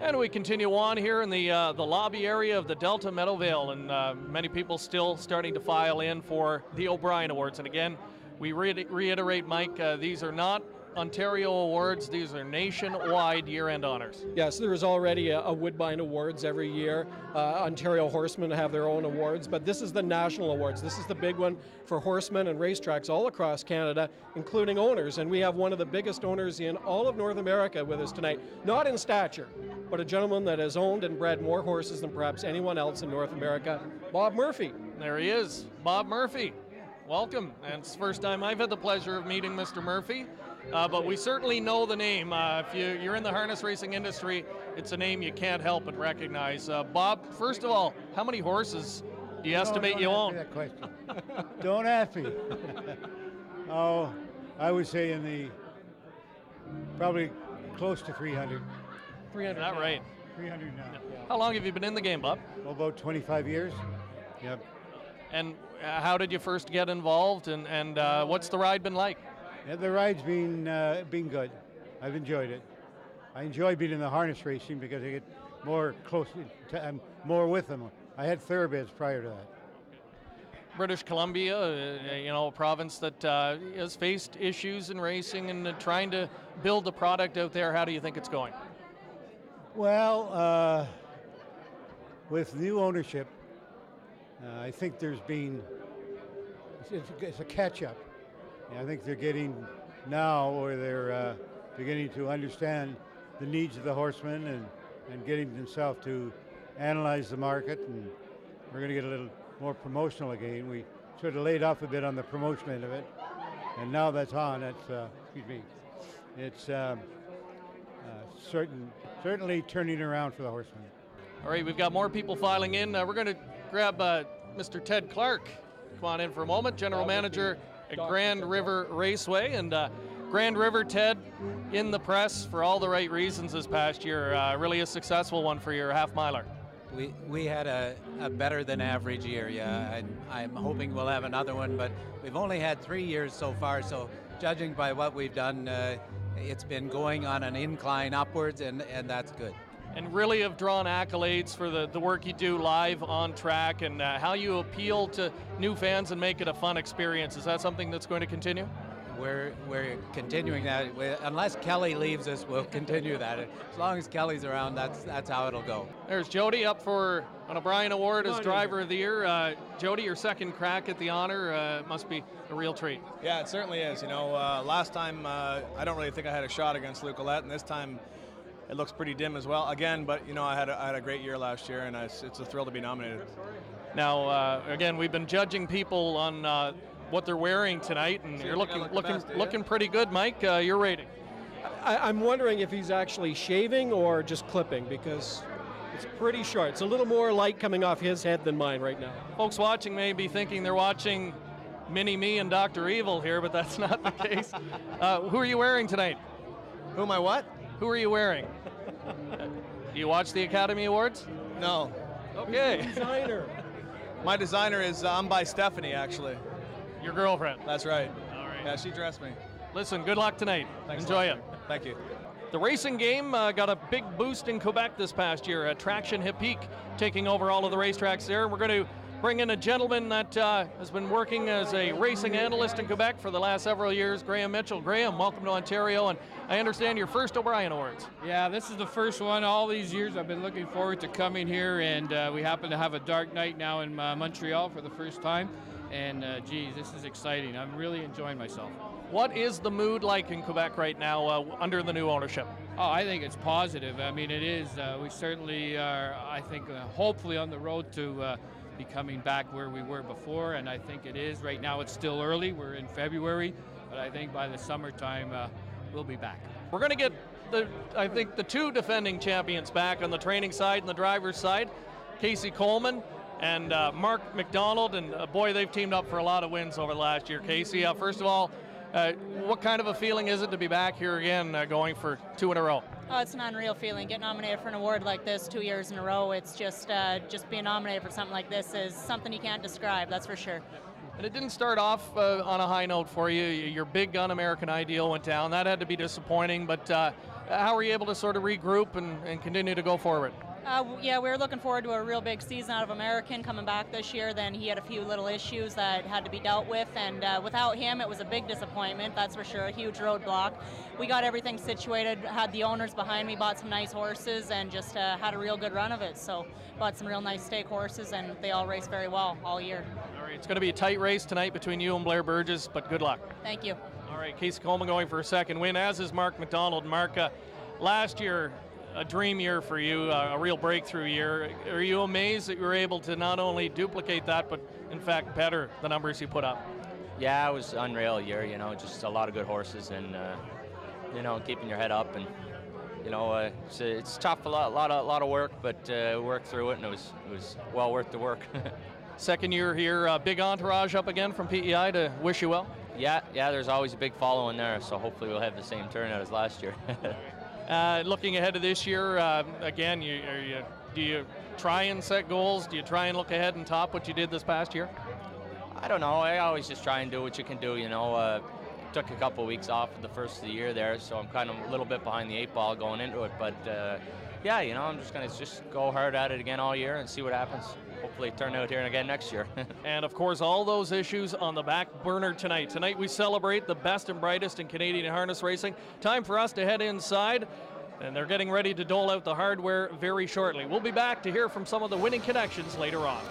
And we continue on here in the lobby area of the Delta Meadowvale, and many people still starting to file in for the O'Brien Awards. And again, we reiterate, Mike, these are not Ontario awards, these are nationwide year-end honors. Yes, there is already a Woodbine Awards every year. Ontario horsemen have their own awards, but this is the national awards. This is the big one for horsemen and racetracks all across Canada, including owners. And we have one of the biggest owners in all of North America with us tonight, not in stature, but a gentleman that has owned and bred more horses than perhaps anyone else in North America, Bob Murphy. There he is, Bob Murphy. Welcome, and it's the first time I've had the pleasure of meeting Mr. Murphy, but we certainly know the name. If you're in the harness racing industry, it's a name you can't help but recognize. Bob, first of all, how many horses do you estimate you own? Don't ask me that question. Don't ask me. Oh, I would say in the probably close to 300. 300. Not right. 300 now. How long have you been in the game, Bob? About 25 years. Yep. And how did you first get involved, and what's the ride been like? Yeah, the ride's been good. I've enjoyed it. I enjoy being in the harness racing because I get more close to, more with them. I had thoroughbreds prior to that. British Columbia, a province that has faced issues in racing and trying to build a product out there. How do you think it's going? Well, with new ownership, I think there's been, it's a catch-up. I think they're getting now, or they're beginning to understand the needs of the horsemen and getting themselves to analyze the market, and we're going to get a little more promotional again. We sort of laid off a bit on the promotion end of it, and now that's on. It's certainly turning around for the horsemen. All right, we've got more people filing in. We're going to grab Mr. Ted Clark. Come on in for a moment, General Manager at Grand River Raceway. And Grand River, Ted, in the press for all the right reasons this past year. Really a successful one for your half-miler. We had a better than average year, yeah, and I'm hoping we'll have another one, but we've only had 3 years so far, so judging by what we've done, it's been going on an incline upwards, and that's good. And really have drawn accolades for the work you do live on track, and how you appeal to new fans and make it a fun experience. Is that something that's going to continue? We're continuing that. Unless Kelly leaves us, we'll continue that. As long as Kelly's around, that's how it'll go. There's Jody up for an O'Brien Award as Driver of the Year. Jody, your second crack at the honor must be a real treat. Yeah, it certainly is. Last time I don't really think I had a shot against Luc Ouellette, and this time it looks pretty dim as well. Again, but I had a great year last year, and it's a thrill to be nominated. Now, again, we've been judging people on what they're wearing tonight, and you're looking pretty good, Mike. Your rating? I'm wondering if he's actually shaving or just clipping, because it's pretty short. It's a little more light coming off his head than mine right now. Folks watching may be thinking they're watching Mini-Me and Dr. Evil here, but that's not the case. Who are you wearing tonight? Who am I what? Who are you wearing? Do you watch the Academy Awards? No. Okay. Designer. My designer is I'm by Stephanie, actually. Your girlfriend? That's right. All right. Yeah, she dressed me. Listen, good luck tonight. Thanks. Enjoy it. Thank you. The racing game got a big boost in Quebec this past year. Traction Hippique taking over all of the racetracks there. We're going to bring in a gentleman that has been working as a racing analyst in Quebec for the last several years, Graham Mitchell. Graham, welcome to Ontario, and I understand your first O'Brien Awards. Yeah, this is the first one. All these years I've been looking forward to coming here, and we happen to have a dark night now in Montreal for the first time. And geez, this is exciting. I'm really enjoying myself. What is the mood like in Quebec right now under the new ownership? Oh, I think it's positive. I mean, it is. We certainly are, I think, hopefully on the road to be coming back where we were before, and I think it is. Right now it's still early. We're in February, but I think by the summertime we'll be back. We're going to get, the two defending champions back on the training side and the driver's side, Casey Coleman and Mark McDonald, and boy, they've teamed up for a lot of wins over the last year. Casey, first of all, what kind of a feeling is it to be back here again going for 2 in a row? Oh, it's an unreal feeling. Get nominated for an award like this 2 years in a row. It's just being nominated for something like this is something you can't describe, that's for sure. And it didn't start off on a high note for you. Your big gun American Ideal went down. That had to be disappointing, but How were you able to sort of regroup and continue to go forward? Yeah, we were looking forward to a real big season out of American coming back this year. Then he had a few little issues that had to be dealt with, and without him, it was a big disappointment, that's for sure, a huge roadblock. We got everything situated, had the owners behind me, bought some nice horses, and just had a real good run of it. So bought some real nice stake horses, and they all raced very well all year. All right, it's going to be a tight race tonight between you and Blair Burgess, but good luck. Thank you. All right, Casey Coleman going for a second win, as is Mark McDonald. Mark, last year, a dream year for you, a real breakthrough year. Are you amazed that you were able to not only duplicate that, but in fact better the numbers you put up? Yeah, it was an unreal year, just a lot of good horses and, keeping your head up. And, it's tough, a lot of work, but we worked through it, and it was well worth the work. Second year here, big entourage up again from PEI to wish you well? Yeah, there's always a big following there, so hopefully we'll have the same turnout as last year. Looking ahead to this year, again, do you try and set goals? Do you try and look ahead and top what you did this past year? I don't know. I always just try and do what you can do, Took a couple weeks off at the first of the year there, so I'm kind of a little bit behind the 8 ball going into it. But, I'm just going to go hard at it again all year and see what happens. Hopefully turn out here again next year. And of course, all those issues on the back burner tonight. Tonight we celebrate the best and brightest in Canadian harness racing. Time for us to head inside, and they're getting ready to dole out the hardware very shortly. We'll be back to hear from some of the winning connections later on.